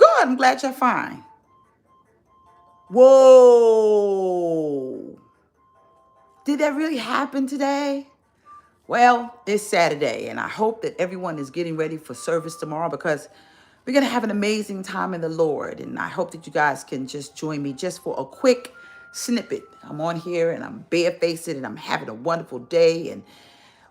Good. I'm glad you're fine. Whoa. Did that really happen today? Well, it's Saturday, and I hope that everyone is getting ready for service tomorrow because we're going to have an amazing time in the Lord. And I hope that you guys can just join me just for a quick snippet. I'm on here and I'm barefaced and I'm having a wonderful day. And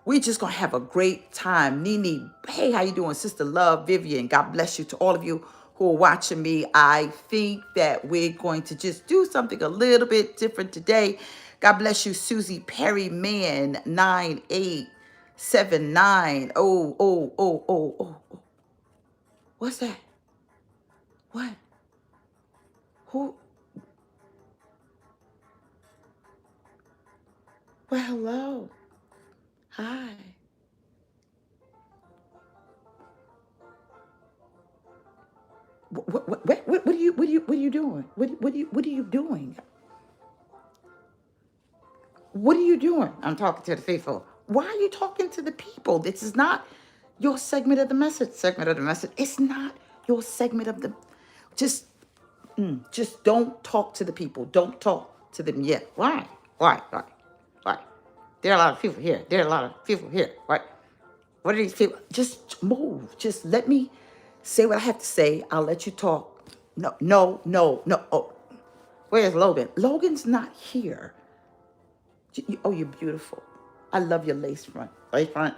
we're just going to have a great time. Nene, hey, how you doing? Sister Love, Vivian, God bless you to all of you who are watching me. I think that we're going to just do something a little bit different today. God bless you, Susie Perry Man 9879. Oh. What's that? What? Who? Well, hello. Hi. What are you doing? What are you doing? What are you doing? I'm talking to the faithful. Why are you talking to the people? This is not your segment of the message. Segment of the message. It's not your segment of the. Just, just don't talk to the people. Don't talk to them yet. Why? Why? There are a lot of people here. There are a lot of people here. Right? What are these people? Just move. Just let me say what I have to say. I'll let you talk. No. Oh, where's Logan? Logan's not here. Oh, you're beautiful. I love your lace front. Lace front.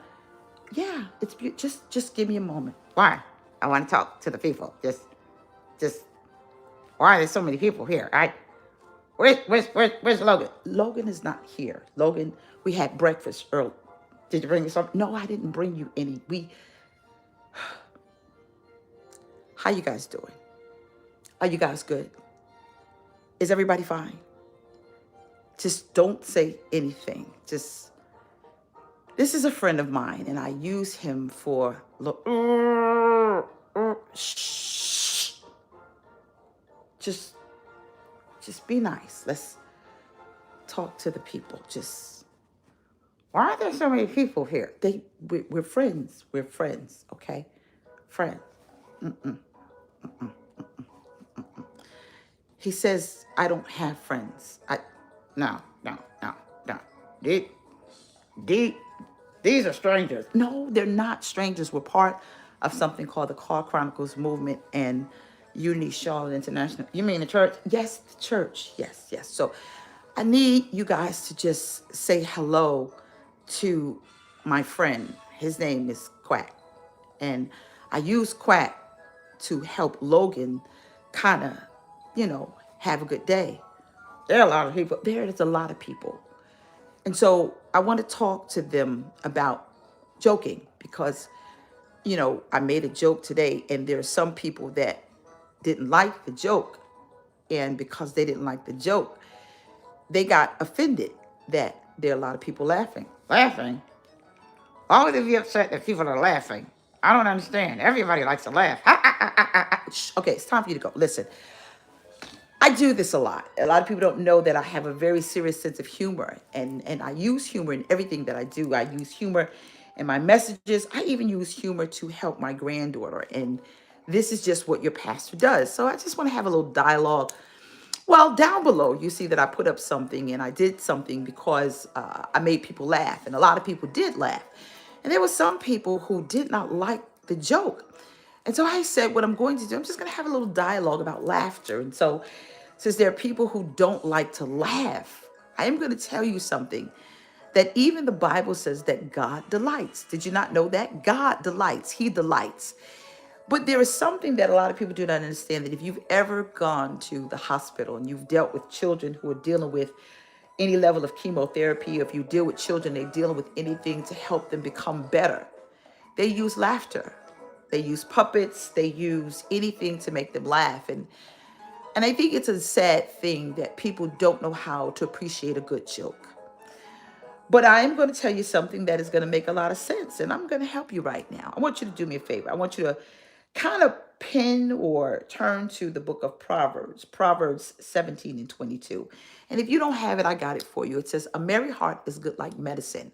Yeah, it's beautiful. Just give me a moment. Why? I want to talk to the people. Just. Why are there so many people here? Right? Where's Logan? Logan is not here. Logan, we had breakfast early. Did you bring me something? No, I didn't bring you any. How you guys doing? Are you guys good? Is everybody fine? Just don't say anything. This is a friend of mine, and I use him for shh. Just be nice. Let's talk to the people. Why are there so many people here? We're friends. We're friends. Okay, friends. He says I don't have friends. No. These, these, these are strangers. No, they're not strangers. We're part of something called the Chronicles movement and Unity Charlotte International. You mean the church? Yes, the church. Yes. So I need you guys to just say hello to my friend. His name is Quack. And I use Quack to help Logan kind of, have a good day. There are a lot of people. There is a lot of people. And so I want to talk to them about joking because, I made a joke today and there are some people that didn't like the joke. And because they didn't like the joke, they got offended that there are a lot of people laughing. Laughing? Why would they be upset that people are laughing? I don't understand. Everybody likes to laugh. Shh. Okay, it's time for you to go. Listen, I do this a lot. A lot of people don't know that I have a very serious sense of humor, and I use humor in everything that I do. I use humor in my messages. I even use humor to help my granddaughter, and this is just what your pastor does. So I just want to have a little dialogue. Well, down below, you see that I put up something, and I did something because I made people laugh, and a lot of people did laugh. And there were some people who did not like the joke. And so I said, what I'm going to do, I'm just going to have a little dialogue about laughter. And so, since there are people who don't like to laugh, I am going to tell you something that even the Bible says that God delights. Did you not know that? God delights. He delights. But there is something that a lot of people do not understand, that if you've ever gone to the hospital and you've dealt with children who are dealing with any level of chemotherapy, if you deal with children, they're dealing with anything to help them become better, they use laughter. They use puppets. They use anything to make them laugh. And I think it's a sad thing that people don't know how to appreciate a good joke. But I am going to tell you something that is going to make a lot of sense, and I'm going to help you right now. I want you to do me a favor. I want you to kind of pin or turn to the book of Proverbs, Proverbs 17 and 22. And if you don't have it, I got it for you. It says, a merry heart is good like medicine.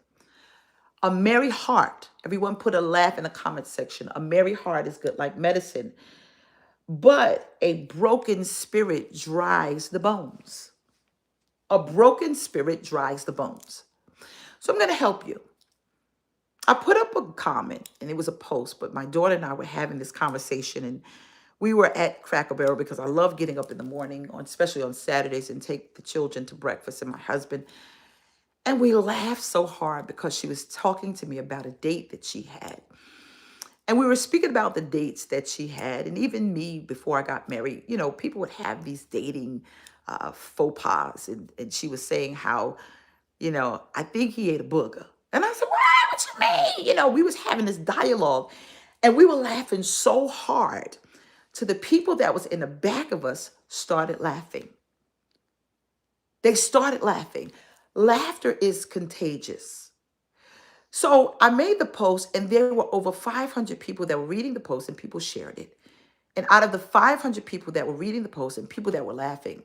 A merry heart. Everyone put a laugh in the comment section. A merry heart is good like medicine. but a broken spirit dries the bones. A broken spirit dries the bones. So I'm going to help you. I put up a comment and it was a post, but my daughter and I were having this conversation and we were at Cracker Barrel because I love getting up in the morning, especially on Saturdays, and take the children to breakfast and my husband. And we laughed so hard because she was talking to me about a date that she had. And we were speaking about the dates that she had. And even me, before I got married, people would have these dating faux pas. And she was saying how, I think he ate a booger. And I said, what you mean? We was having this dialogue and we were laughing so hard to the people that was in the back of us started laughing. They started laughing. Laughter is contagious. So I made the post and there were over 500 people that were reading the post and people shared it. And out of the 500 people that were reading the post and people that were laughing,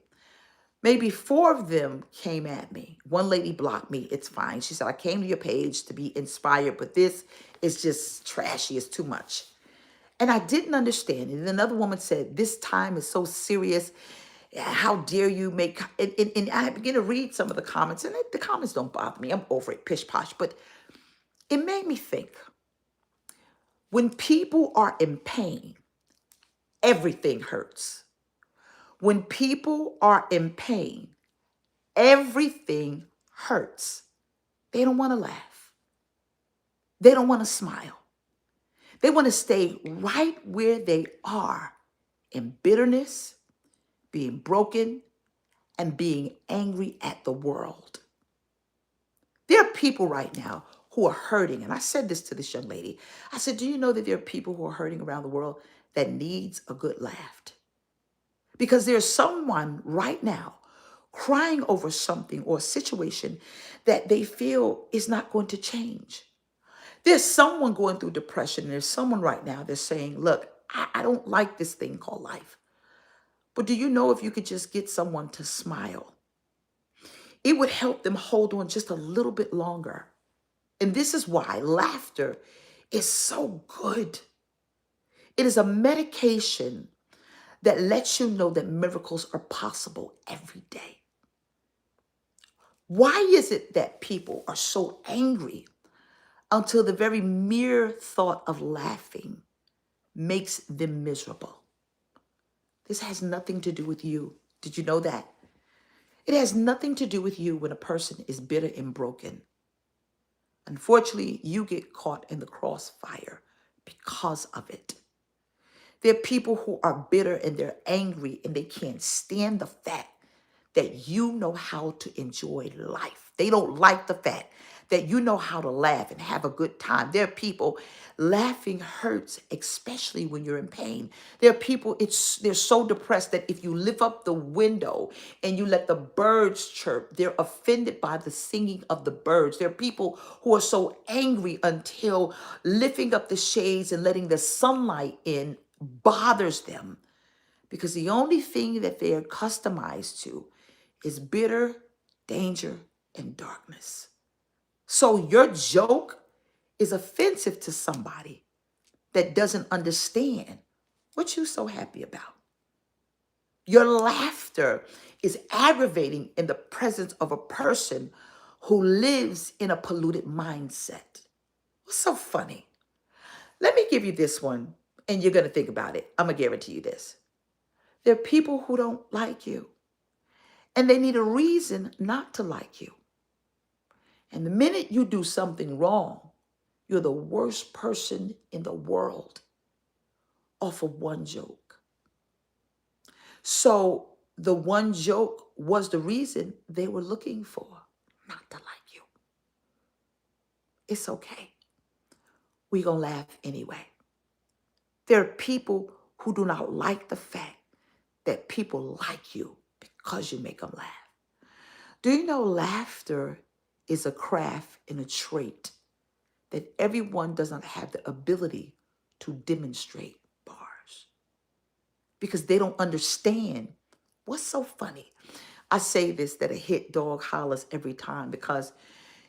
maybe 4 of them came at me. One lady blocked me. It's fine. She said, I came to your page to be inspired, but this is just trashy. It's too much. And I didn't understand it. And another woman said, this time is so serious. How dare you make... And I began to read some of the comments. And the comments don't bother me. I'm over it, pish posh. But it made me think. When people are in pain, everything hurts. When people are in pain, everything hurts. They don't want to laugh. They don't want to smile. They want to stay right where they are in bitterness, being broken, and being angry at the world. There are people right now who are hurting. And I said this to this young lady. I said, do you know that there are people who are hurting around the world that needs a good laugh? Because there's someone right now crying over something or a situation that they feel is not going to change. There's someone going through depression. And there's someone right now that's saying, look, I don't like this thing called life. But do you know if you could just get someone to smile, it would help them hold on just a little bit longer. And this is why laughter is so good. It is a medication that lets you know that miracles are possible every day. Why is it that people are so angry until the very mere thought of laughing makes them miserable? This has nothing to do with you. Did you know that? It has nothing to do with you when a person is bitter and broken. Unfortunately, you get caught in the crossfire because of it. There are people who are bitter and they're angry and they can't stand the fact that you know how to enjoy life. They don't like the fact that you know how to laugh and have a good time. There are people, laughing hurts, especially when you're in pain. There are people, they're so depressed that if you lift up the window and you let the birds chirp, they're offended by the singing of the birds. There are people who are so angry until lifting up the shades and letting the sunlight in bothers them, because the only thing that they are customized to is bitter, danger, and darkness. So your joke is offensive to somebody that doesn't understand what you're so happy about. Your laughter is aggravating in the presence of a person who lives in a polluted mindset. What's so funny? Let me give you this one, and you're going to think about it. I'm going to guarantee you this. There are people who don't like you, and they need a reason not to like you. And the minute you do something wrong, you're the worst person in the world off of one joke. So the one joke was the reason they were looking for not to like you. It's okay. We're going to laugh anyway. There are people who do not like the fact that people like you because you make them laugh. Do you know laughter is a craft and a trait that everyone does not have the ability to demonstrate bars because they don't understand what's so funny. I say this, that a hit dog hollers every time, because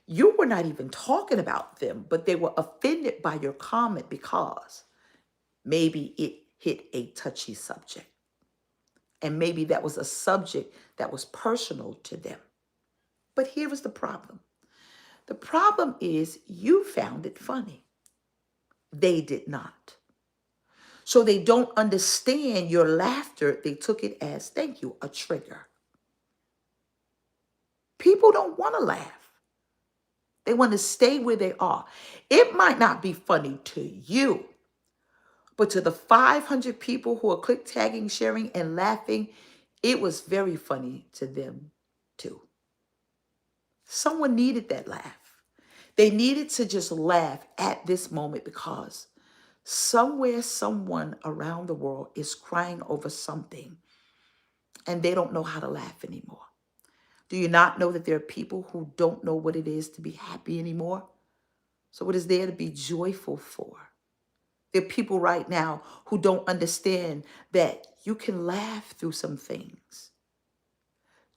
you were not even talking about them, but they were offended by your comment because maybe it hit a touchy subject. And maybe that was a subject that was personal to them. But here is the problem. The problem is you found it funny. They did not. So they don't understand your laughter. They took it as, thank you, a trigger. People don't want to laugh. They want to stay where they are. It might not be funny to you, but to the 500 people who are click tagging, sharing, and laughing, it was very funny to them too. Someone needed that laugh. They needed to just laugh at this moment because somewhere, someone around the world is crying over something and they don't know how to laugh anymore. Do you not know that there are people who don't know what it is to be happy anymore? So what is there to be joyful for? There are people right now who don't understand that you can laugh through some things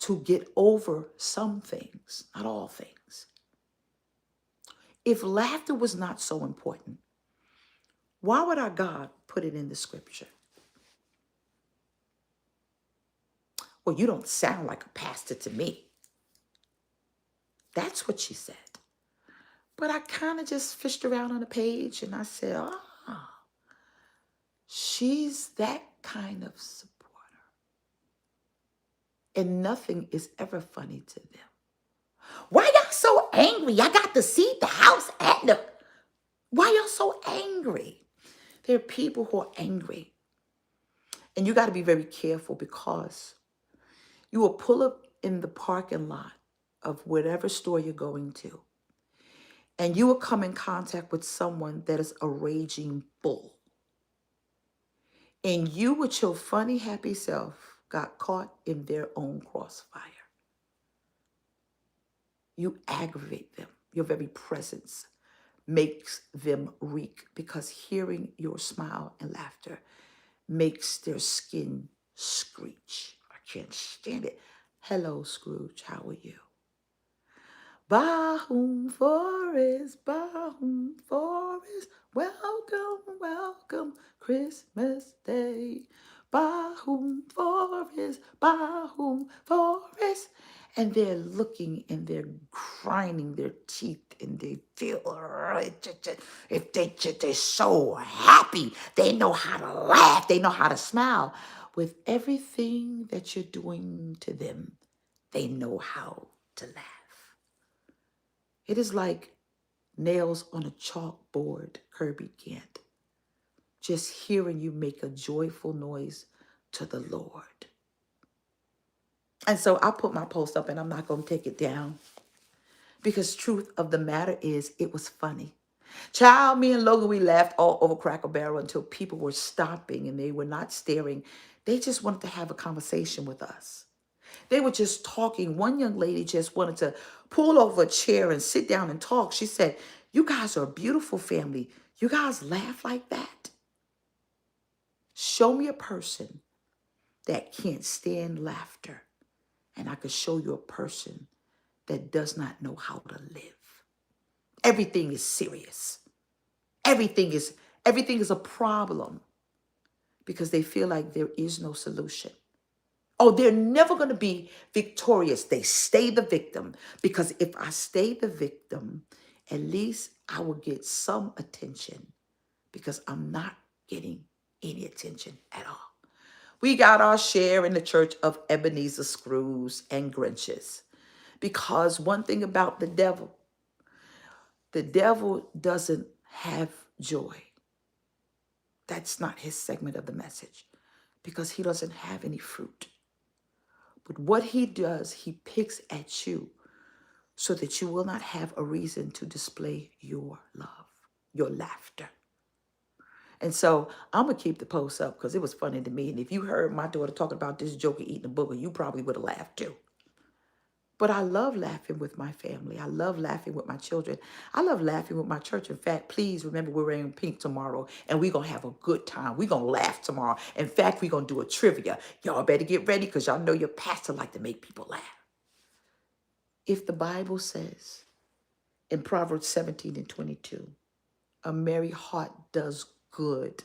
to get over some things, not all things. If laughter was not so important, why would our God put it in the scripture? Well, you don't sound like a pastor to me. That's what she said. But I kind of just fished around on the page and I said, she's that kind of supporter. And nothing is ever funny to them. Why y'all so angry? Y'all got to see the house and the... Why y'all so angry? There are people who are angry. And you got to be very careful because you will pull up in the parking lot of whatever store you're going to. And you will come in contact with someone that is a raging bull. And you, with your funny, happy self, got caught in their own crossfire. You aggravate them. Your very presence makes them reek because hearing your smile and laughter makes their skin screech. I can't stand it. Hello, Scrooge. How are you? Bahum Forest, welcome, welcome, Christmas Day. Bahum Forest. And they're looking and they're grinding their teeth and they feel, if they're so happy, they know how to laugh, they know how to smile. With everything that you're doing to them, they know how to laugh. It is like nails on a chalkboard, Kirby Kent. Just hearing you make a joyful noise to the Lord. And so I put my post up and I'm not going to take it down. Because truth of the matter is, it was funny. Child, me and Logan, we laughed all over Cracker Barrel until people were stopping and they were not staring. They just wanted to have a conversation with us. They were just talking. One young lady just wanted to pull over a chair and sit down and talk. She said, you guys are a beautiful family. You guys laugh like that? Show me a person that can't stand laughter, and I could show you a person that does not know how to live. Everything is serious. Everything is a problem because they feel like there is no solution. Oh, they're never going to be victorious. They stay the victim because if I stay the victim, at least I will get some attention because I'm not getting any attention at all. We got our share in the church of Ebenezer Screws and Grinches because one thing about the devil doesn't have joy. That's not his segment of the message because he doesn't have any fruit. But what he does, he picks at you so that you will not have a reason to display your love, your laughter. And so I'm going to keep the post up because it was funny to me. And if you heard my daughter talking about this joker eating a booger, you probably would have laughed too. But I love laughing with my family. I love laughing with my children. I love laughing with my church. In fact, please remember we're wearing pink tomorrow and we're going to have a good time. We're going to laugh tomorrow. In fact, we're going to do a trivia. Y'all better get ready because y'all know your pastor like to make people laugh. If the Bible says in Proverbs 17:22, a merry heart does good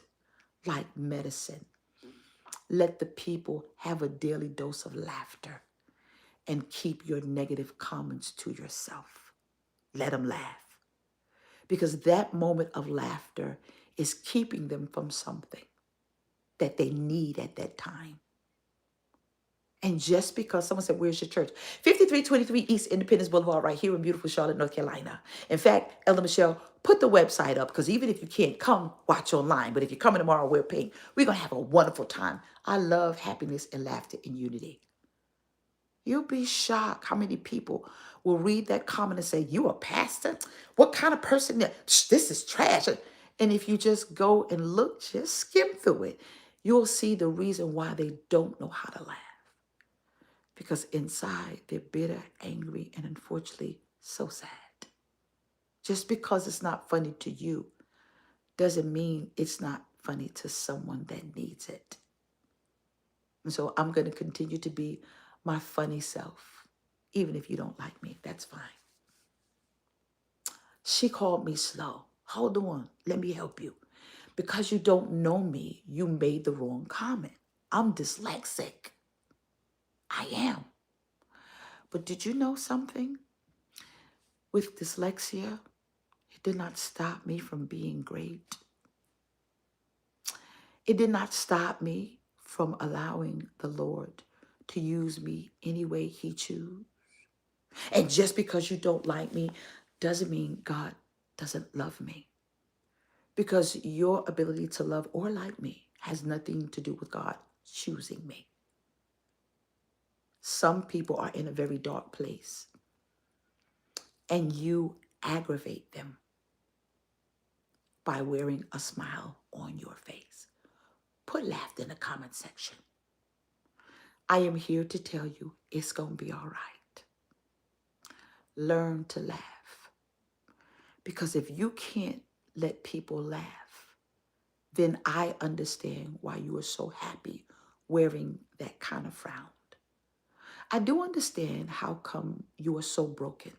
like medicine. Let the people have a daily dose of laughter and keep your negative comments to yourself. Let them laugh because that moment of laughter is keeping them from something that they need at that time. And just because someone said, where's your church? 5323 East Independence Boulevard, right here in beautiful Charlotte, North Carolina. In fact, Elder Michelle, put the website up because even if you can't come, watch online. But if you're coming tomorrow, we're paying. We're going to have a wonderful time. I love happiness and laughter and unity. You'll be shocked how many people will read that comment and say, you a pastor? What kind of person? This is trash. And if you just go and look, just skim through it, you'll see the reason why they don't know how to laugh. Because inside they're bitter, angry, and unfortunately so sad. Just because it's not funny to you doesn't mean it's not funny to someone that needs it. And so I'm going to continue to be my funny self. Even if you don't like me, that's fine. She called me slow. Hold on, let me help you. Because you don't know me, you made the wrong comment. I'm dyslexic. I am. But did you know something? With dyslexia, it did not stop me from being great. It did not stop me from allowing the Lord to use me any way he chooses. And just because you don't like me doesn't mean God doesn't love me. Because your ability to love or like me has nothing to do with God choosing me. Some people are in a very dark place and you aggravate them by wearing a smile on your face. Put laughter in the comment section. I am here to tell you it's going to be all right. Learn to laugh. Because if you can't let people laugh, then I understand why you are so happy wearing that kind of frown. I do understand how come you are so broken.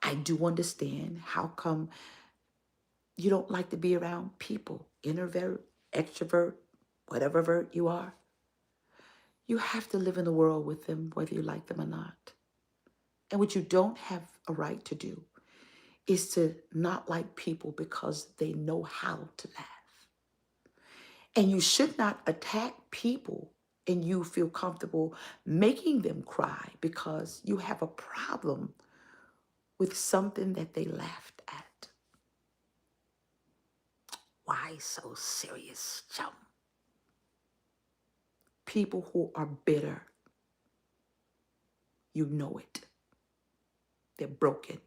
I do understand how come you don't like to be around people, introvert, extrovert, whatever vert you are. You have to live in the world with them, whether you like them or not. And what you don't have a right to do is to not like people because they know how to laugh. And you should not attack people and you feel comfortable making them cry because you have a problem with something that they laughed at. Why so serious, chum? People who are bitter, you know it. They're broken.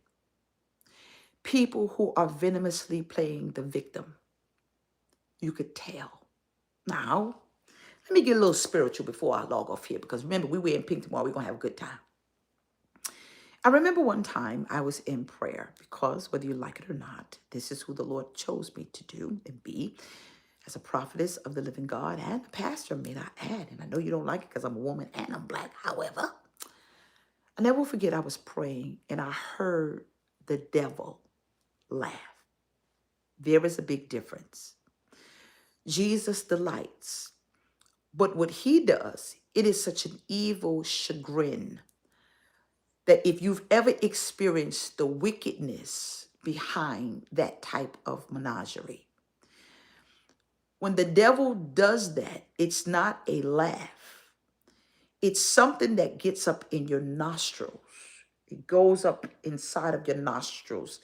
People who are venomously playing the victim, you could tell. Now, let me get a little spiritual before I log off here because remember, we wear in pink tomorrow. We're going to have a good time. I remember one time I was in prayer because whether you like it or not, this is who the Lord chose me to do and be as a prophetess of the living God and a pastor, may I add. And I know you don't like it because I'm a woman and I'm black. However, I never will forget I was praying and I heard the devil laugh. There is a big difference. Jesus delights, but what he does, it is such an evil chagrin that if you've ever experienced the wickedness behind that type of menagerie, when the devil does that, it's not a laugh. It's something that gets up in your nostrils. It goes up inside of your nostrils,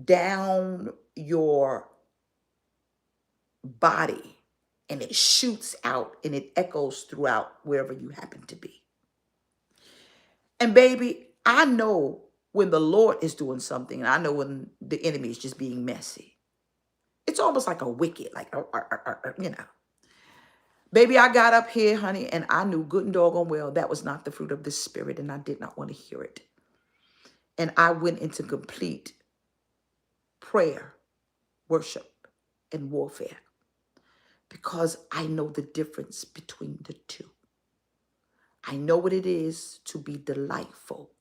down your body, and it shoots out and it echoes throughout wherever you happen to be. And baby, I know when the Lord is doing something, and I know when the enemy is just being messy. It's almost like a wicked, like, you know. Baby, I got up here, honey, and I knew good and doggone well that was not the fruit of the Spirit, and I did not want to hear it. And I went into complete prayer, worship, and warfare because I know the difference between the two. I know what it is to be delightful,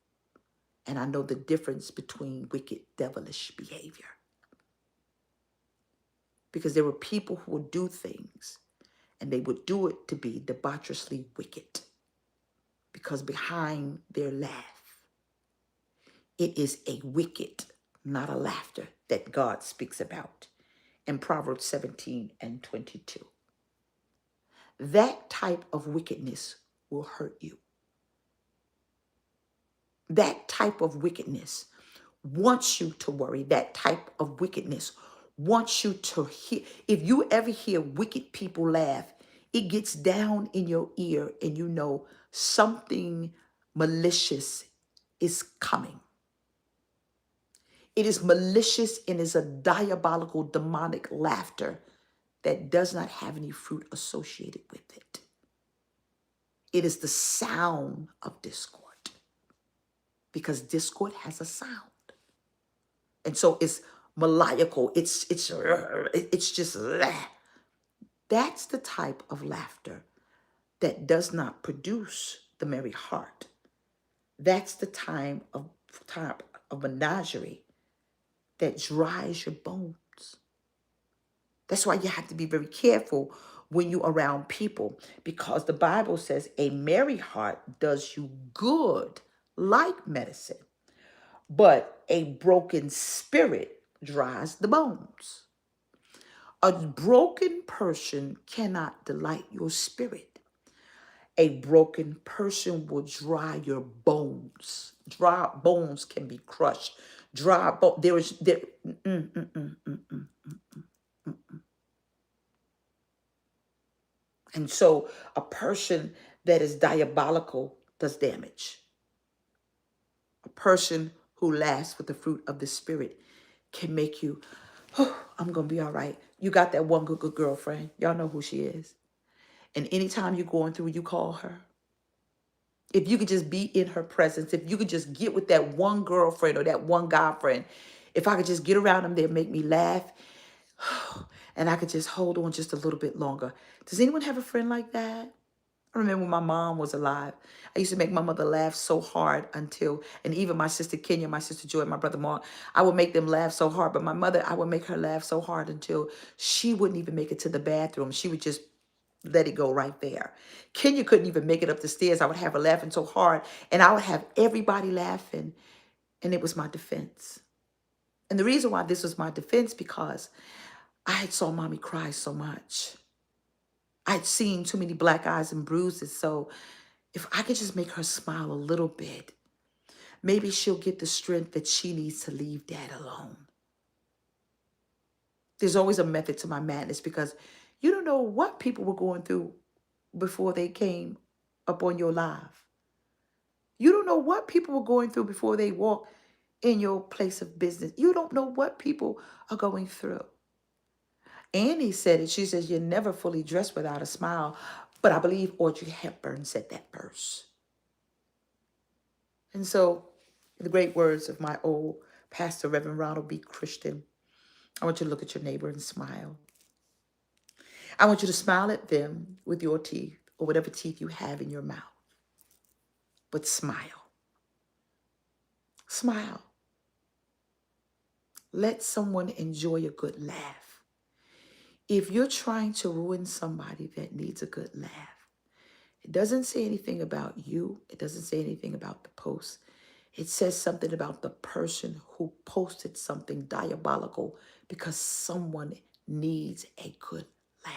and I know the difference between wicked, devilish behavior. because there were people who would do things and they would do it to be debaucherously wicked, because behind their laugh, it is a wicked, not a laughter, that God speaks about in Proverbs 17:22. That type of wickedness will hurt you. That type of wickedness wants you to worry. That type of wickedness wants you to hear. If you ever hear wicked people laugh, it gets down in your ear and you know something malicious is coming. It is malicious and is a diabolical, demonic laughter that does not have any fruit associated with it. It is the sound of discord, because discord has a sound. And so it's maniacal. It's just that's the type of laughter that does not produce the merry heart. That's the time of menagerie that dries your bones. That's why you have to be very careful when you're around people, because the Bible says a merry heart does you good like medicine, but a broken spirit dries the bones. A broken person cannot delight your spirit. A broken person will dry your bones. Dry bones can be crushed. Dry bone. There is there. mm, mm, mm, mm, mm. And so, a person that is diabolical does damage. A person who laughs with the fruit of the spirit can make you, oh, I'm gonna be all right. You got that one good girlfriend. Y'all know who she is. And anytime you're going through, you call her. If you could just be in her presence, if you could just get with that one girlfriend or that one guy friend, if I could just get around them, they'd make me laugh. And I could just hold on just a little bit longer. Does anyone have a friend like that? I remember when my mom was alive, I used to make my mother laugh so hard until, and even my sister Kenya, my sister Joy, my brother Mark, I would make them laugh so hard. But my mother, I would make her laugh so hard until she wouldn't even make it to the bathroom. She would just let it go right there. Kenya couldn't even make it up the stairs. I would have her laughing so hard, and I would have everybody laughing, and it was my defense. And the reason why this was my defense, because I had saw mommy cry so much. I'd seen too many black eyes and bruises. So if I could just make her smile a little bit, maybe she'll get the strength that she needs to leave dad alone. There's always a method to my madness, because you don't know what people were going through before they came up on your live. You don't know what people were going through before they walked in your place of business. You don't know what people are going through. Annie said it. She says, you're never fully dressed without a smile. But I believe Audrey Hepburn said that verse. And so, in the great words of my old pastor, Reverend Ronald B. Christian, I want you to look at your neighbor and smile. I want you to smile at them with your teeth, or whatever teeth you have in your mouth. But smile. Smile. Let someone enjoy a good laugh. If you're trying to ruin somebody that needs a good laugh, it doesn't say anything about you. It doesn't say anything about the post. It says something about the person who posted something diabolical because someone needs a good laugh.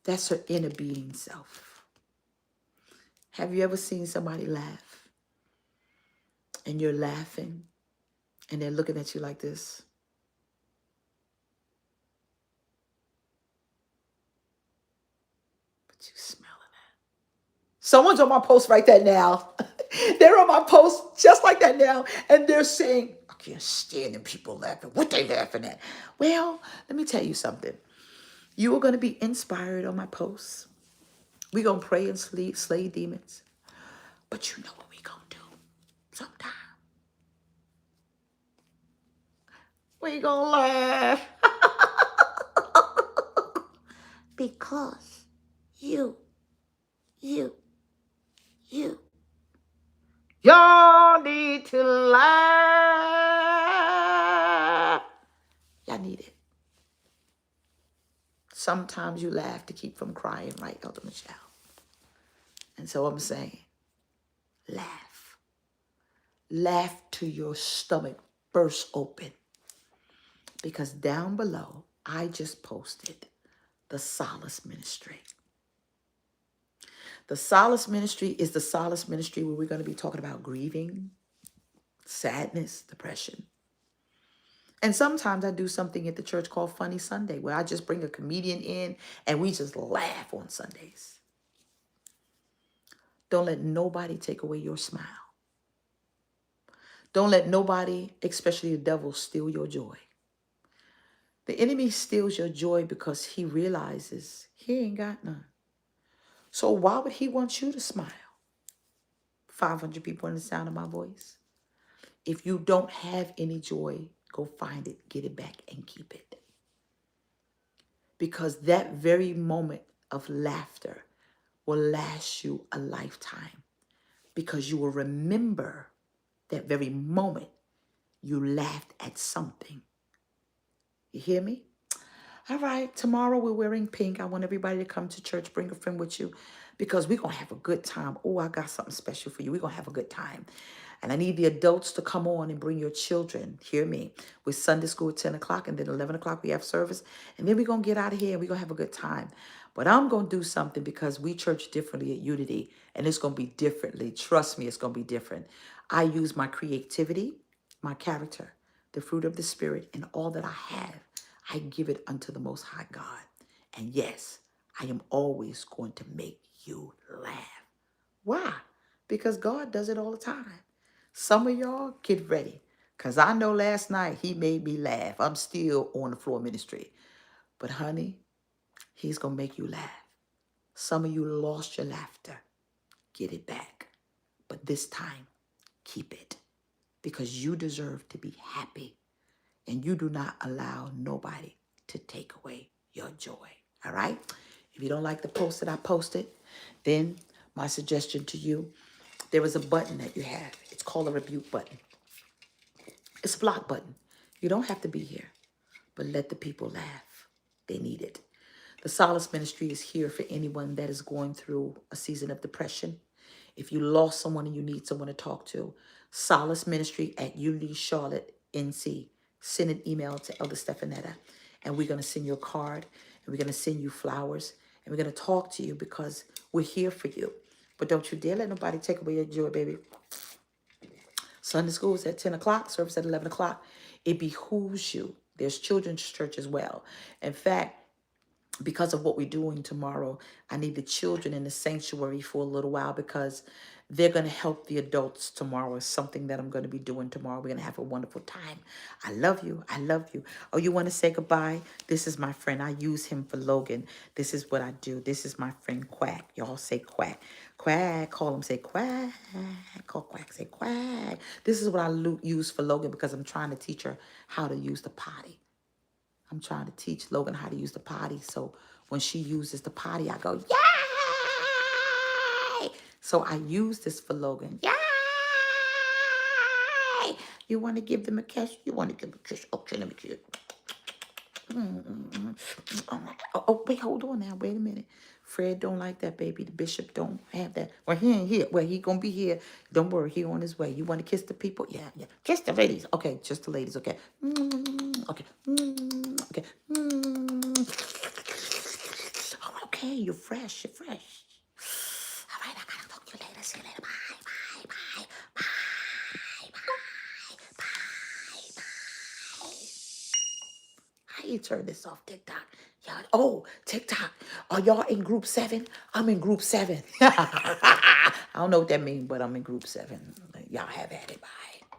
That's her inner being self. Have you ever seen somebody laugh and you're laughing and they're looking at you like this? But you smelling it. Someone's on my post right there now. They're on my post just like that now. And they're saying, I can't stand them people laughing. What they laughing at? Well, let me tell you something. You are going to be inspired on my posts. We're going to pray and slay demons. But you know what we're going to do sometime. We're going to laugh. Because you. Y'all need to laugh. Y'all need it. sometimes you laugh to keep from crying, right, Elder Michelle? And so I'm saying, laugh. Laugh till your stomach bursts open. Because down below, I just posted the Solace Ministry. The Solace Ministry is the Solace Ministry where we're going to be talking about grieving, sadness, depression. And sometimes I do something at the church called Funny Sunday, where I just bring a comedian in and we just laugh on Sundays. Don't let nobody take away your smile. Don't let nobody, especially the devil, steal your joy. The enemy steals your joy because he realizes he ain't got none. So why would he want you to smile? 500 people in the sound of my voice. If you don't have any joy, go find it, get it back, and keep it. Because that very moment of laughter will last you a lifetime. Because you will remember that very moment you laughed at something. You hear me? All right, tomorrow we're wearing pink. I want everybody to come to church. Bring a friend with you because we're going to have a good time. Oh, I got something special for you. We're going to have a good time. And I need the adults to come on and bring your children. Hear me. With Sunday school at 10 o'clock and then 11 o'clock we have service. And then we're going to get out of here and we're going to have a good time. But I'm going to do something because we church differently at Unity. And it's going to be differently. Trust me, it's going to be different. I use my creativity, my character, the fruit of the Spirit, and all that I have. I give it unto the Most High God. And yes, I am always going to make you laugh. Why? Because God does it all the time. Some of y'all, get ready. Because I know last night he made me laugh. I'm still on the floor ministry. But honey, he's going to make you laugh. Some of you lost your laughter. Get it back. But this time, keep it. Because you deserve to be happy. And you do not allow nobody to take away your joy. All right? If you don't like the post that I posted, then my suggestion to you, there is a button that you have. It's called a rebuke button. It's a block button. You don't have to be here, but let the people laugh. They need it. The Solace Ministry is here for anyone that is going through a season of depression. If you lost someone and you need someone to talk to, Solace Ministry at Unity Charlotte, NC. Send an email to Elder Stefanetta, and we're going to send you a card, and we're going to send you flowers, and we're going to talk to you because we're here for you. But don't you dare let nobody take away your joy, baby. Sunday school is at 10 o'clock, service at 11 o'clock. It behooves you. There's children's church as well. In fact, because of what we're doing tomorrow, I need the children in the sanctuary for a little while because they're going to help the adults tomorrow. It's something that I'm going to be doing tomorrow. We're going to have a wonderful time. I love you. I love you. Oh, you want to say goodbye? This is my friend. I use him for Logan. This is what I do. This is my friend Quack. Y'all say Quack. Quack. Call him. Say Quack. Call Quack. Say Quack. This is what I use for Logan because I'm trying to teach her how to use the potty. I'm trying to teach Logan how to use the potty. So when she uses the potty, I go, yay! So I use this for Logan. Yay! You want to give them a kiss? You want to give them a kiss? Okay, let me kiss. Oh, wait, hold on now. Wait a minute. Fred don't like that, baby. The bishop don't have that. Well, he ain't here. Well, he gonna be here. Don't worry, he on his way. You want to kiss the people? Yeah, yeah. Kiss the ladies. Okay, just the ladies. Okay. Okay. Okay. Oh, okay, you're fresh. You're fresh. All right, I gotta talk to you later. See you later. Bye. Bye. Bye. Bye. Bye. Bye. How you turn this off, TikTok? Y'all, oh, TikTok. Are y'all in group 7? I'm in group 7. I don't know what that means, but I'm in group 7. Y'all have at it. Bye.